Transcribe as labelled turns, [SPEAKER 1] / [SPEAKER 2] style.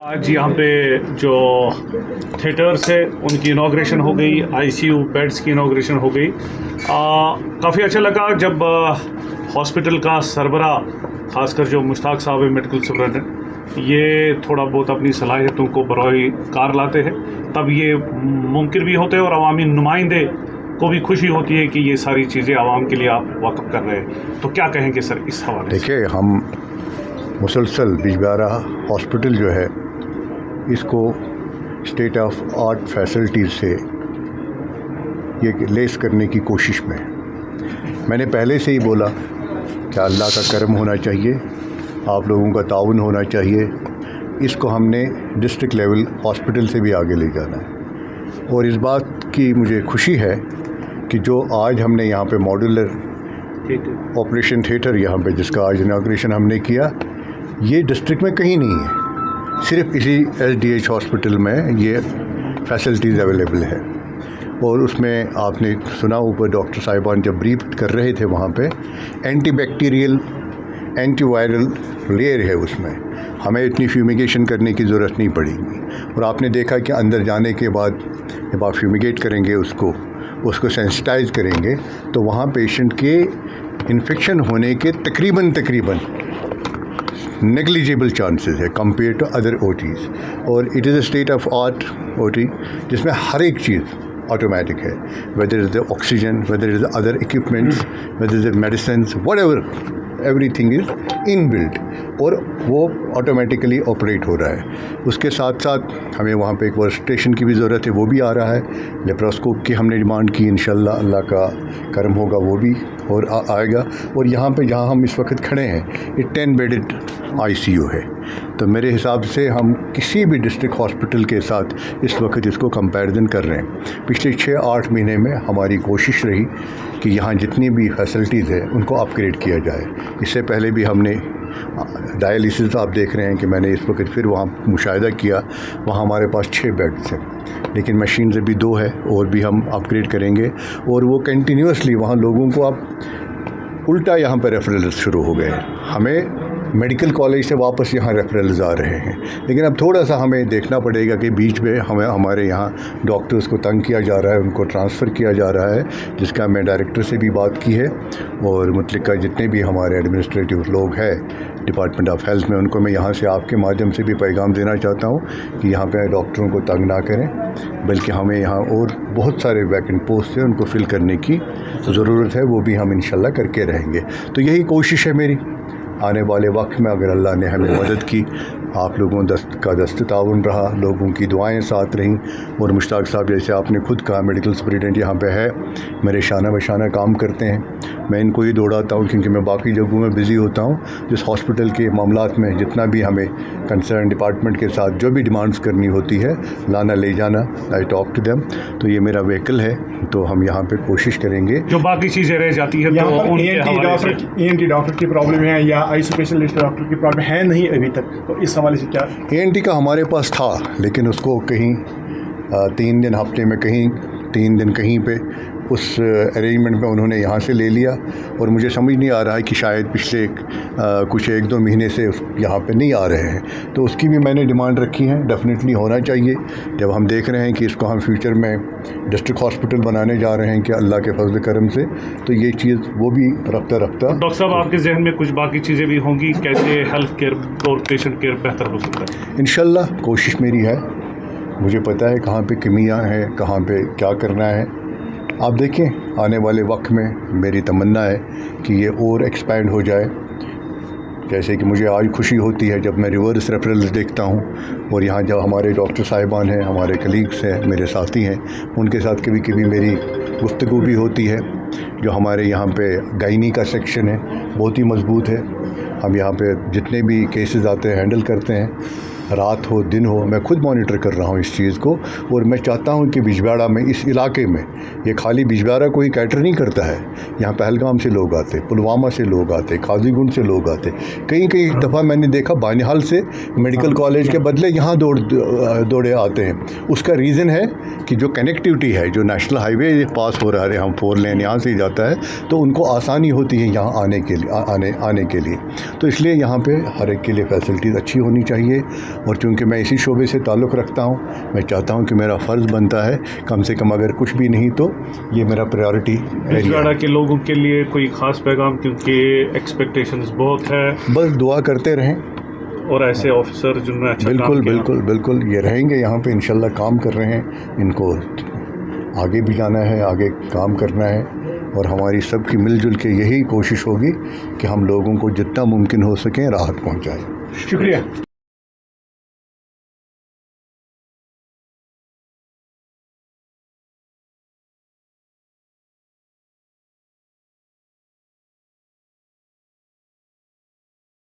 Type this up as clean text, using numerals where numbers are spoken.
[SPEAKER 1] आज यहाँ पे जो थिएटर्स है उनकी इनाग्रेशन हो गई, आईसीयू बेड्स की इनाग्रेशन हो गई। काफ़ी अच्छा लगा जब हॉस्पिटल का सरबरा, खासकर जो मुश्ताक साहब है मेडिकल सुपरिटेंडेंट, ये थोड़ा बहुत अपनी सलाहियतों को बरोए कार लाते हैं, तब ये मुमकिन भी होते हैं और अवामी नुमाइंदे को भी खुशी होती है कि ये सारी चीज़ें आवाम के लिए आप वाकफ़ कर रहे हैं। तो क्या कहेंगे सर इस हवाले से?
[SPEAKER 2] देखिए, हम मुसलसल बिजबियारा हॉस्पिटल जो है इसको स्टेट ऑफ आर्ट फैसिलिटीज़ से ये लेस करने की कोशिश में मैंने पहले से ही बोला कि अल्लाह का करम होना चाहिए, आप लोगों का ताउन होना चाहिए। इसको हमने डिस्ट्रिक्ट लेवल हॉस्पिटल से भी आगे ले जाना है। और इस बात की मुझे खुशी है कि जो आज हमने यहाँ पे मॉड्यूलर ऑपरेशन थिएटर यहाँ पे जिसका आज इनाग्रेशन हमने किया, ये डिस्ट्रिक्ट में कहीं नहीं है, सिर्फ इसी एसडीएच हॉस्पिटल में ये फैसिलिटीज़ अवेलेबल है। और उसमें आपने सुना ऊपर डॉक्टर साहिबान जब ब्रीफ कर रहे थे, वहाँ पे anti bacterial anti viral layer है, उसमें हमें इतनी फ्यूमिगेशन करने की ज़रूरत नहीं पड़ेगी। और आपने देखा कि अंदर जाने के बाद जब आप फ्यूमिगेट करेंगे उसको सेंसिटाइज करेंगे तो वहाँ पेशेंट के इन्फेक्शन होने के तकरीबन नेग्लिजिबल चांसेस है कंपेयर टू अदर ओटीज़। और it is a state of art OT जिसमें हर एक चीज़ ऑटोमेटिक है, whether is the oxygen, whether is the other equipments, whether is the medicine, whatever, everything is inbuilt और वो automatically operate हो रहा है। उसके साथ साथ हमें वहाँ पे एक वर्कस्टेशन की भी ज़रूरत है, वो भी आ रहा है। लेप्रोस्कोप की हमने डिमांड की, इंशाल्लाह अल्लाह का करम होगा वो भी और आएगा। और यहाँ पे जहाँ हम इस वक्त खड़े हैं ये 10 बेडेड आईसीयू है, तो मेरे हिसाब से हम किसी भी डिस्ट्रिक्ट हॉस्पिटल के साथ इस वक्त इसको कंपैरिजन कर रहे हैं। पिछले 6-8 महीने में हमारी कोशिश रही कि यहाँ जितनी भी फैसिलिटीज़ है उनको अपग्रेड किया जाए। इससे पहले भी हमने डायलिसिस, आप देख रहे हैं कि मैंने इस वक्त फिर वहाँ मुशाहिदा किया, वहाँ हमारे पास 6 बेड्स हैं, लेकिन मशीन्स अभी 2 है और भी हम अपग्रेड करेंगे। और वो कंटिन्यूसली वहाँ लोगों को अब उल्टा यहाँ पर रेफरल्स शुरू हो गए हैं। हमें मेडिकल कॉलेज से वापस यहाँ रेफरल्स आ रहे हैं, लेकिन अब थोड़ा सा हमें देखना पड़ेगा कि बीच में हमारे यहाँ डॉक्टर्स को तंग किया जा रहा है, उनको ट्रांसफ़र किया जा रहा है, जिसका मैं डायरेक्टर से भी बात की है। और मुतल्लिका जितने भी हमारे एडमिनिस्ट्रेटिव लोग हैं डिपार्टमेंट ऑफ हेल्थ में, उनको मैं यहाँ से आपके माध्यम से भी पैगाम देना चाहता हूँ कि यहाँ पे डॉक्टरों को तंग ना करें, बल्कि हमें यहाँ और बहुत सारे वैकेंट पोस्ट हैं उनको फिल करने की ज़रूरत है, वो भी हम इंशाल्लाह करके रहेंगे। तो यही कोशिश है मेरी। आने वाले वक्त में अगर अल्लाह ने हमें मदद की, आप लोगों का दस्त ताउन रहा, लोगों की दुआएं साथ रहीं, और मुश्ताक साहब जैसे आपने खुद कहा मेडिकल सुपरिटेंडेंट यहाँ पे है, मेरे शाना बशाना काम करते हैं। मैं इनको ही दौड़ाता हूँ क्योंकि मैं बाकी जगहों में बिज़ी होता हूँ। जिस हॉस्पिटल के मामलात में जितना भी हमें कंसर्न डिपार्टमेंट के साथ जो भी डिमांड्स करनी होती है, लाना ले जाना, आई टॉक टू देम। तो ये मेरा व्हीकल है, तो हम यहाँ पे कोशिश करेंगे।
[SPEAKER 1] जो बाकी चीज़ें रह जाती है
[SPEAKER 3] यहाँ
[SPEAKER 1] तो
[SPEAKER 3] पर ENT डॉक्टर की प्रॉब्लम है या आई स्पेशलिस्ट डॉक्टर की प्रॉब्लम है नहीं अभी तक, तो इस हवाले से क्या?
[SPEAKER 2] ENT का हमारे पास था, लेकिन उसको कहीं 3 दिन हफ्ते में, कहीं 3 दिन कहीं पे, उस अरेंजमेंट में उन्होंने यहाँ से ले लिया। और मुझे समझ नहीं आ रहा है कि शायद पिछले कुछ 1-2 महीने से यहाँ पे नहीं आ रहे हैं, तो उसकी भी मैंने डिमांड रखी है। डेफिनेटली होना चाहिए। जब हम देख रहे हैं कि इसको हम फ्यूचर में डिस्ट्रिक्ट हॉस्पिटल बनाने जा रहे हैं कि अल्लाह के फजल करम से, तो ये चीज़ वो भी रफ्ता
[SPEAKER 1] डॉक्टर साहब आपके जहन में कुछ बाकी चीज़ें भी होंगी, कैसे हेल्थ केयर और पेशेंट केयर बेहतर हो सकता है?
[SPEAKER 2] इंशाल्लाह कोशिश मेरी है, मुझे पता है कहाँ पे कमियाँ हैं, कहाँ पे क्या करना है। आप देखें आने वाले वक्त में मेरी तमन्ना है कि ये और एक्सपैंड हो जाए। जैसे कि मुझे आज खुशी होती है जब मैं रिवर्स रेफरल्स देखता हूँ, और यहाँ जब हमारे डॉक्टर साहिबान हैं, हमारे कलीग्स हैं, मेरे साथी हैं, उनके साथ कभी कभी मेरी गुफ्तगू भी होती है। जो हमारे यहाँ पे गायनी का सेक्शन है बहुत ही मजबूत है। हम यहाँ पे जितने भी केसेस आते हैं हैंडल करते हैं, रात हो दिन हो, मैं खुद मॉनिटर कर रहा हूँ इस चीज़ को। और मैं चाहता हूँ कि बिजबियाड़ा में, इस इलाके में, ये खाली बिजबियाड़ा को ही कैटर नहीं करता है। यहाँ पहलगाम से लोग आते, पुलवामा से लोग आते, काजीगुंड से लोग आते। कई दफ़ा मैंने देखा बानिहाल से मेडिकल कॉलेज के बदले यहाँ दौड़े आते हैं। उसका रीज़न है कि जो कनेक्टिविटी है, जो नेशनल हाईवे पास हो रहा है, हम 4 लेन यहाँ से ही जाता है, तो उनको आसानी होती है यहाँ आने के लिए। तो इसलिए यहाँ पे हर एक के लिए फैसिलिटीज़ अच्छी होनी चाहिए। اور چونکہ میں اسی شعبے سے تعلق رکھتا ہوں، میں چاہتا ہوں کہ میرا فرض بنتا ہے کم سے کم اگر کچھ بھی نہیں تو یہ میرا پریورٹی ایریا
[SPEAKER 1] بجواڑا
[SPEAKER 2] ہے۔
[SPEAKER 1] کے لوگوں کے لیے کوئی خاص پیغام، کیونکہ ایکسپیکٹیشنز بہت ہے
[SPEAKER 2] بس دعا کرتے رہیں،
[SPEAKER 1] اور ایسے آفیسر جن میں اچھا
[SPEAKER 2] بالکل
[SPEAKER 1] کام کیا.
[SPEAKER 2] بالکل بالکل یہ رہیں گے یہاں پہ انشاءاللہ، کام کر رہے ہیں، ان کو آگے بھی جانا ہے، آگے کام کرنا ہے، اور ہماری سب کی مل جل کے یہی کوشش ہوگی کہ ہم لوگوں کو جتنا ممکن ہو سکیں راحت پہنچائیں۔
[SPEAKER 3] شکریہ.